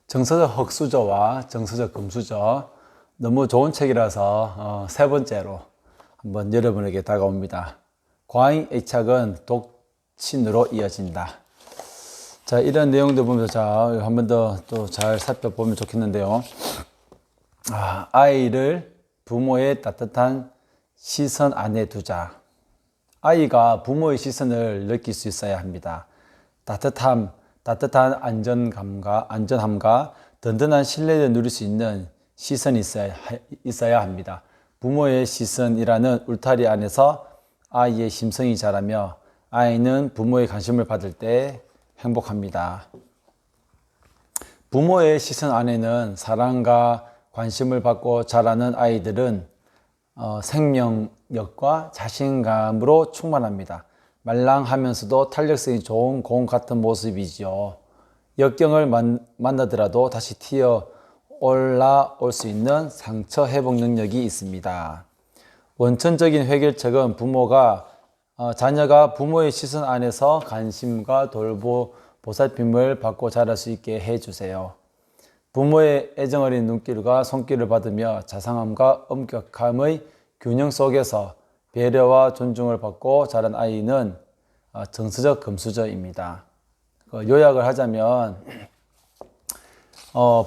정서적 흙수저와 정서적 금수저, 너무 좋은 책이라서 세 번째로 한번 여러분에게 다가옵니다. 과잉 애착은 독친으로 이어진다. 자, 이런 내용들 보면서 한 번 더 또 잘 살펴보면 좋겠는데요. 아이를 부모의 따뜻한 시선 안에 두자. 아이가 부모의 시선을 느낄 수 있어야 합니다. 따뜻한 안전함과 든든한 신뢰를 누릴 수 있는 시선이 있어야 합니다. 부모의 시선이라는 울타리 안에서 아이의 심성이 자라며 아이는 부모의 관심을 받을 때 행복합니다. 부모의 시선 안에는 사랑과 관심을 받고 자라는 아이들은 생명력과 자신감으로 충만합니다. 말랑하면서도 탄력성이 좋은 공 같은 모습이지요. 역경을 만나더라도 다시 올라올 수 있는 상처 회복 능력이 있습니다. 원천적인 해결책은 자녀가 부모의 시선 안에서 관심과 보살핌을 받고 자랄 수 있게 해주세요. 부모의 애정어린 눈길과 손길을 받으며 자상함과 엄격함의 균형 속에서 배려와 존중을 받고 자란 아이는 정서적 금수저입니다. 요약을 하자면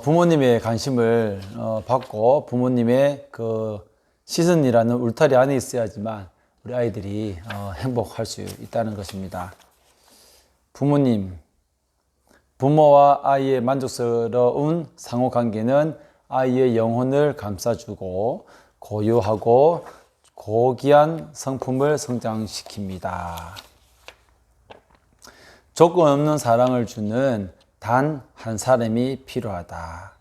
부모님의 관심을 받고 부모님의 그 시선이라는 울타리 안에 있어야지만 우리 아이들이 행복할 수 있다는 것입니다. 부모와 아이의 만족스러운 상호관계는 아이의 영혼을 감싸주고 고유하고 고귀한 성품을 성장시킵니다. 조건 없는 사랑을 주는 단 한 사람이 필요하다.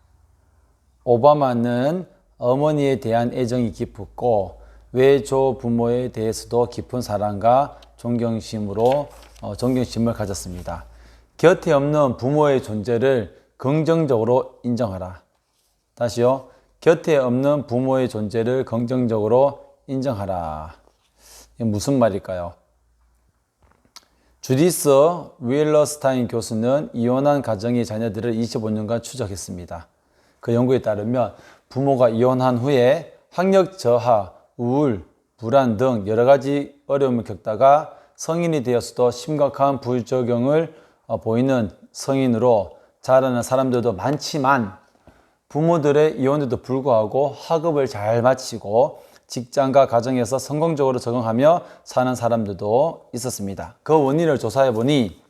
오바마는 어머니에 대한 애정이 깊었고 외조 부모에 대해서도 깊은 사랑과 존경심을 가졌습니다. 곁에 없는 부모의 존재를 긍정적으로 인정하라. 다시요. 곁에 없는 부모의 존재를 긍정적으로 인정하라. 이게 무슨 말일까요? 주디스 윌러스타인 교수는 이혼한 가정의 자녀들을 25년간 추적했습니다. 그 연구에 따르면 부모가 이혼한 후에 학력 저하, 우울, 불안 등 여러 가지 어려움을 겪다가 성인이 되어서도 심각한 부작용을 보이는 성인으로 자라는 사람들도 많지만 부모들의 이혼에도 불구하고 학업을 잘 마치고 직장과 가정에서 성공적으로 적응하며 사는 사람들도 있었습니다. 그 원인을 조사해 보니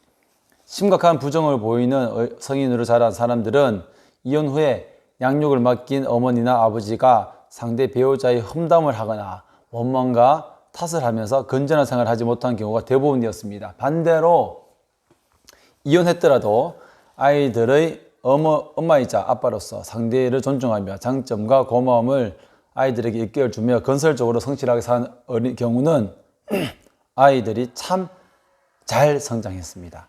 심각한 부정을 보이는 성인으로 자란 사람들은 이혼 후에 양육을 맡긴 어머니나 아버지가 상대 배우자의 험담을 하거나 원망과 탓을 하면서 건전한 생활을 하지 못한 경우가 대부분이었습니다. 반대로 이혼했더라도 아이들의 엄마이자 아빠로서 상대를 존중하며 장점과 고마움을 아이들에게 일깨워주며 건설적으로 성실하게 사는 경우는 아이들이 참 잘 성장했습니다.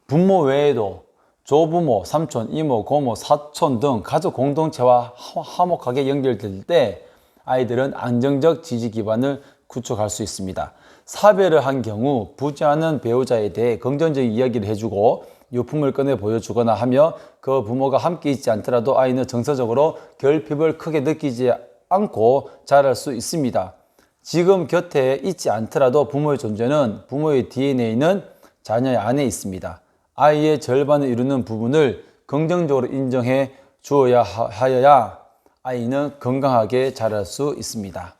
부모 외에도 조부모, 삼촌, 이모, 고모, 사촌 등 가족 공동체와 화목하게 연결될 때 아이들은 안정적 지지 기반을 구축할 수 있습니다. 사별을 한 경우 부재하는 배우자에 대해 긍정적인 이야기를 해주고 유품을 꺼내 보여주거나 하며 그 부모가 함께 있지 않더라도 아이는 정서적으로 결핍을 크게 느끼지 않고 자랄 수 있습니다. 지금 곁에 있지 않더라도 부모의 존재는 부모의 DNA는 자녀의 안에 있습니다. 아이의 절반을 이루는 부분을 긍정적으로 인정해 주어야 하여야 아이는 건강하게 자랄 수 있습니다.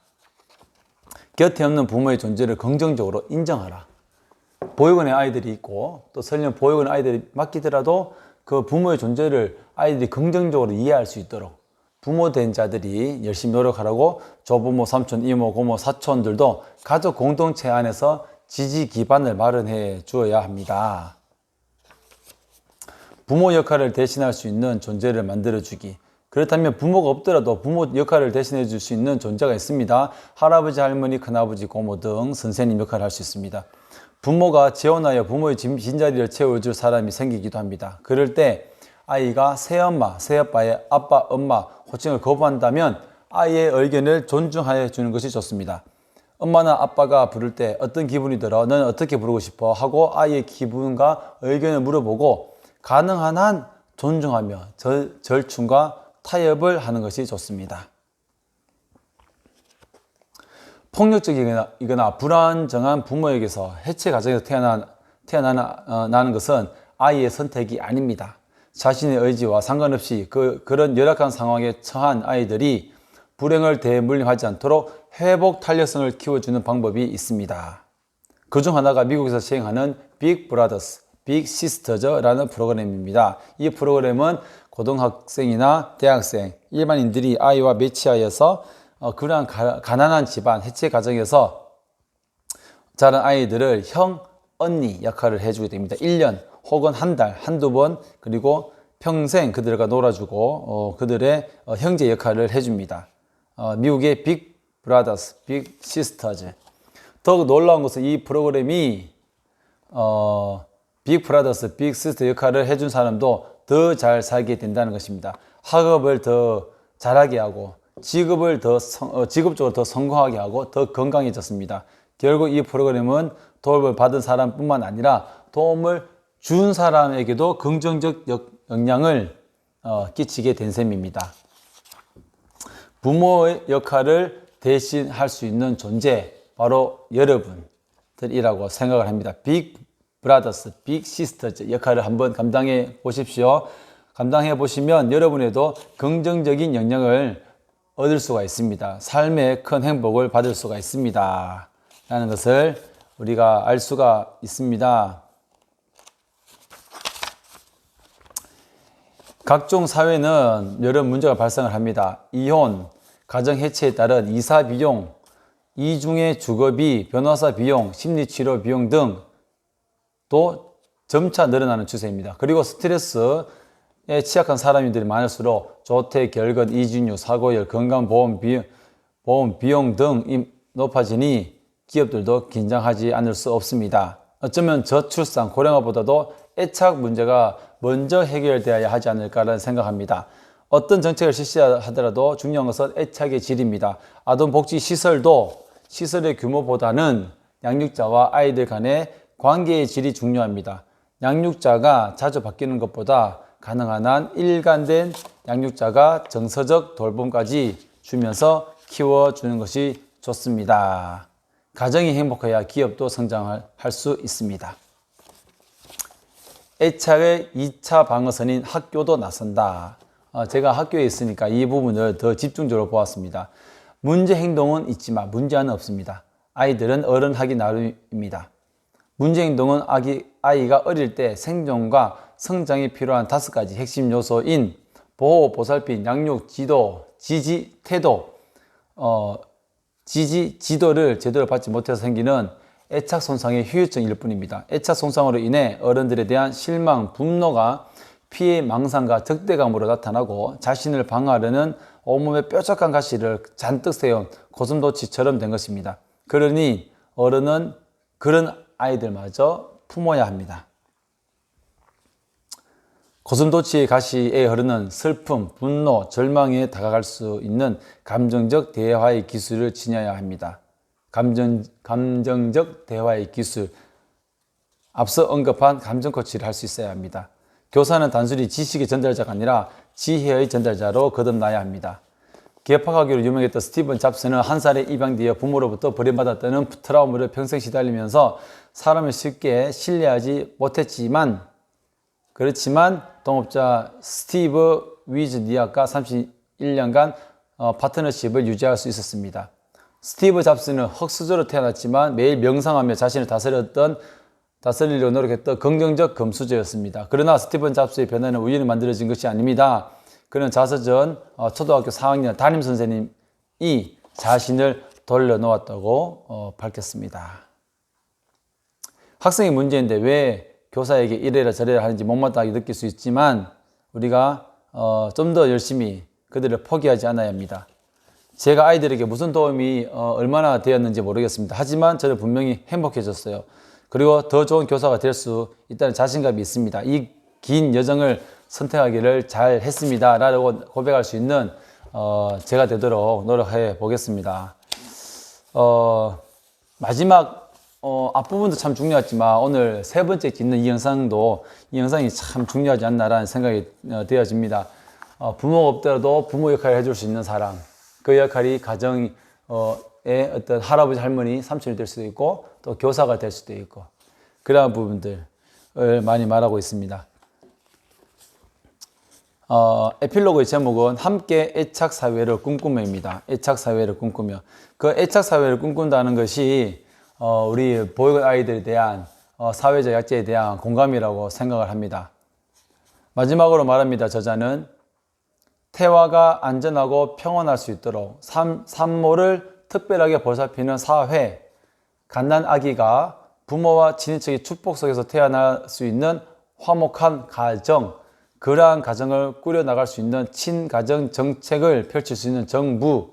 곁에 없는 부모의 존재를 긍정적으로 인정하라. 보육원에 아이들이 있고 또 설령 보육원에 아이들이 맡기더라도 그 부모의 존재를 아이들이 긍정적으로 이해할 수 있도록 부모 된 자들이 열심히 노력하라고 조부모, 삼촌, 이모, 고모, 사촌들도 가족 공동체 안에서 지지 기반을 마련해 주어야 합니다. 부모 역할을 대신할 수 있는 존재를 만들어주기. 그렇다면 부모가 없더라도 부모 역할을 대신해 줄 수 있는 존재가 있습니다. 할아버지, 할머니, 큰아버지, 고모 등 선생님 역할을 할 수 있습니다. 부모가 재혼하여 부모의 빈자리를 채워줄 사람이 생기기도 합니다. 그럴 때 아이가 새엄마, 새아빠의 아빠, 엄마 호칭을 거부한다면 아이의 의견을 존중해 주는 것이 좋습니다. 엄마나 아빠가 부를 때 어떤 기분이 들어? 너는 어떻게 부르고 싶어? 하고 아이의 기분과 의견을 물어보고 가능한 한 존중하며 절충과 타협을 하는 것이 좋습니다. 폭력적이거나 불안정한 부모에게서 해체 가정에서 태어나는 것은 아이의 선택이 아닙니다. 자신의 의지와 상관없이 그런 열악한 상황에 처한 아이들이 불행을 대물림하지 않도록 회복 탄력성을 키워주는 방법이 있습니다. 그중 하나가 미국에서 시행하는 빅 브라더스, 빅 시스터즈라는 프로그램입니다. 이 프로그램은 고등학생이나 대학생, 일반인들이 아이와 매치하여서 그러한 가난한 집안, 해체 가정에서 자란 아이들을 형, 언니 역할을 해주게 됩니다. 1년 혹은 한 달, 한두 번, 그리고 평생 그들과 놀아주고 그들의 형제 역할을 해줍니다. 미국의 빅 브라더스, 빅 시스터즈. 더욱 놀라운 것은 이 프로그램이 빅 브라더스, 빅 시스터 역할을 해준 사람도 더 잘 살게 된다는 것입니다. 학업을 더 잘하게 하고 직업적으로 더 성공하게 하고 더 건강해졌습니다. 결국 이 프로그램은 도움을 받은 사람뿐만 아니라 도움을 준 사람에게도 긍정적 영향을 끼치게 된 셈입니다. 부모의 역할을 대신할 수 있는 존재, 바로 여러분들이라고 생각을 합니다. 빅 브라더스, 빅 시스터즈 역할을 한번 감당해 보십시오. 감당해 보시면 여러분에도 긍정적인 영향을 얻을 수가 있습니다. 삶의 큰 행복을 받을 수가 있습니다. 라는 것을 우리가 알 수가 있습니다. 각종 사회는 여러 문제가 발생을 합니다. 이혼, 가정 해체에 따른 이사 비용, 이중의 주거비, 변호사 비용, 심리치료 비용 등도 점차 늘어나는 추세입니다. 그리고 스트레스에 취약한 사람들이 많을수록 조퇴, 결근, 이직률, 사고율, 건강보험 비용 등이 높아지니 기업들도 긴장하지 않을 수 없습니다. 어쩌면 저출산, 고령화보다도 애착 문제가 먼저 해결되어야 하지 않을까라는 생각합니다. 어떤 정책을 실시하더라도 중요한 것은 애착의 질입니다. 아동복지시설도 시설의 규모보다는 양육자와 아이들 간의 관계의 질이 중요합니다. 양육자가 자주 바뀌는 것보다 가능한 한 일관된 양육자가 정서적 돌봄까지 주면서 키워주는 것이 좋습니다. 가정이 행복해야 기업도 성장할 수 있습니다. 애착의 2차 방어선인 학교도 나선다. 제가 학교에 있으니까 이 부분을 더 집중적으로 보았습니다. 문제 행동은 있지만 문제는 없습니다. 아이들은 어른하기 나름입니다. 문제 행동은 아이가 어릴 때 생존과 성장이 필요한 5가지 핵심 요소인 보호, 보살핌, 양육, 지도, 지지, 태도, 지도를 제대로 받지 못해서 생기는 애착 손상의 후유증일 뿐입니다. 애착 손상으로 인해 어른들에 대한 실망, 분노가 피해망상과 적대감으로 나타나고 자신을 방어하려는 온몸에 뾰족한 가시를 잔뜩 세운 고슴도치처럼 된 것입니다. 그러니 어른은 그런 아이들마저 품어야 합니다. 고슴도치의 가시에 흐르는 슬픔, 분노, 절망에 다가갈 수 있는 감정적 대화의 기술을 지녀야 합니다. 감정적 대화의 기술, 앞서 언급한 감정 코치를 할 수 있어야 합니다. 교사는 단순히 지식의 전달자가 아니라 지혜의 전달자로 거듭나야 합니다. 개파가기로 유명했던 스티븐 잡스는 한 살에 입양되어 부모로부터 버림받았다는 트라우마를 평생 시달리면서 사람을 쉽게 신뢰하지 못했지만 그렇지만 동업자 스티브 위즈니악과 31년간 파트너십을 유지할 수 있었습니다. 스티브 잡스는 흙수저로 태어났지만 매일 명상하며 자신을 다스리려 노력했던 긍정적 금수저였습니다. 그러나 스티븐 잡스의 변화는 우연히 만들어진 것이 아닙니다. 그는 자서전 초등학교 4학년 담임선생님이 자신을 돌려놓았다고 밝혔습니다. 학생이 문제인데 왜 교사에게 이래라 저래라 하는지 못마땅하게 느낄 수 있지만 우리가 좀 더 열심히 그들을 포기하지 않아야 합니다. 제가 아이들에게 무슨 도움이 얼마나 되었는지 모르겠습니다. 하지만 저는 분명히 행복해졌어요. 그리고 더 좋은 교사가 될 수 있다는 자신감이 있습니다. 이 긴 여정을 선택하기를 잘 했습니다. 라고 고백할 수 있는 제가 되도록 노력해 보겠습니다. 마지막 앞부분도 참 중요하지만 오늘 세 번째 찍는 이 영상이 참 중요하지 않나라는 생각이 되어집니다. 부모가 없더라도 부모 역할을 해줄 수 있는 사람, 그 역할이 가정의 어떤 할아버지, 할머니, 삼촌이 될 수도 있고 또 교사가 될 수도 있고 그러한 부분들을 많이 말하고 있습니다. 에필로그의 제목은 함께 애착사회를 꿈꾸며입니다. 애착사회를 꿈꾸며. 그 애착사회를 꿈꾼다는 것이 우리 보육원 아이들에 대한 사회적 약자에 대한 공감이라고 생각을 합니다. 마지막으로 말합니다. 저자는 태화가 안전하고 평온할 수 있도록 산모를 특별하게 보살피는 사회, 갓난 아기가 부모와 친인척의 축복 속에서 태어날 수 있는 화목한 가정, 그러한 가정을 꾸려나갈 수 있는 친가정 정책을 펼칠 수 있는 정부,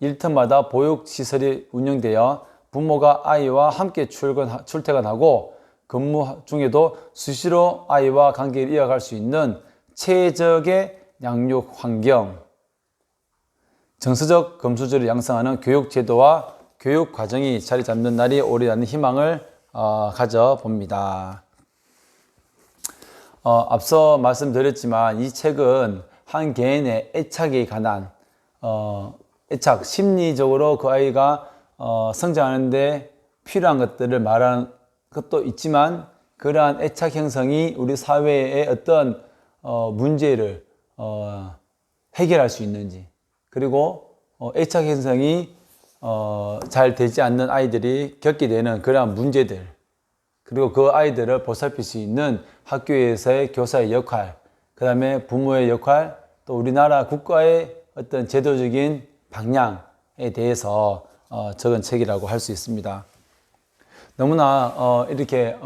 일터마다 보육시설이 운영되어 부모가 아이와 함께 출퇴근하고 근무 중에도 수시로 아이와 관계를 이어갈 수 있는 최적의 양육 환경, 정서적 검수주를 양성하는 교육제도와 교육과정이 자리 잡는 날이 오리라는 희망을 가져봅니다. 앞서 말씀드렸지만 이 책은 한 개인의 애착에 관한 애착, 심리적으로 그 아이가 성장하는데 필요한 것들을 말하는 것도 있지만 그러한 애착 형성이 우리 사회의 어떤 문제를 해결할 수 있는지, 그리고 애착 형성이 잘 되지 않는 아이들이 겪게 되는 그러한 문제들, 그리고 그 아이들을 보살필 수 있는 학교에서의 교사의 역할, 그 다음에 부모의 역할, 또 우리나라 국가의 어떤 제도적인 방향에 대해서 적은 책이라고 할 수 있습니다. 너무나 이렇게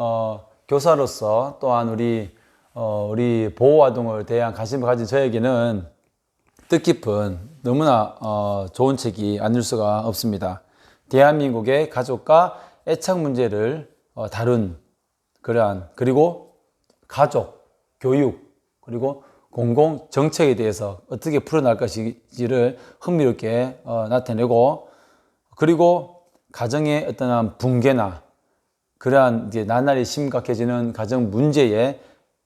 교사로서 또한 우리 보호아동을 대한 관심을 가진 저에게는 뜻깊은 너무나 좋은 책이 아닐 수가 없습니다. 대한민국의 가족과 애착 문제를 다룬 그러한, 그리고 가족, 교육, 그리고 공공 정책에 대해서 어떻게 풀어나갈 것인지를 흥미롭게 나타내고, 그리고 가정의 어떤 붕괴나 그러한 이제 나날이 심각해지는 가정 문제에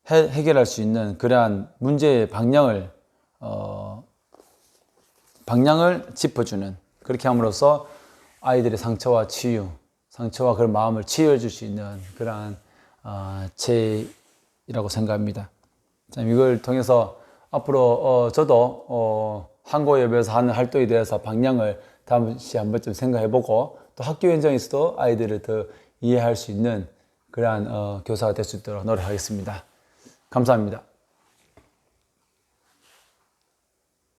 해결할 수 있는 그러한 문제의 방향을 짚어주는, 그렇게 함으로써 아이들의 상처와 그런 마음을 치유해 줄 수 있는 그러한 책이라고 생각합니다. 참 이걸 통해서 앞으로 저도 한국예배에서 하는 활동에 대해서 방향을 다시 한 번쯤 생각해보고, 또 학교 현장에서도 아이들을 더 이해할 수 있는 그러한 교사가 될 수 있도록 노력하겠습니다. 감사합니다.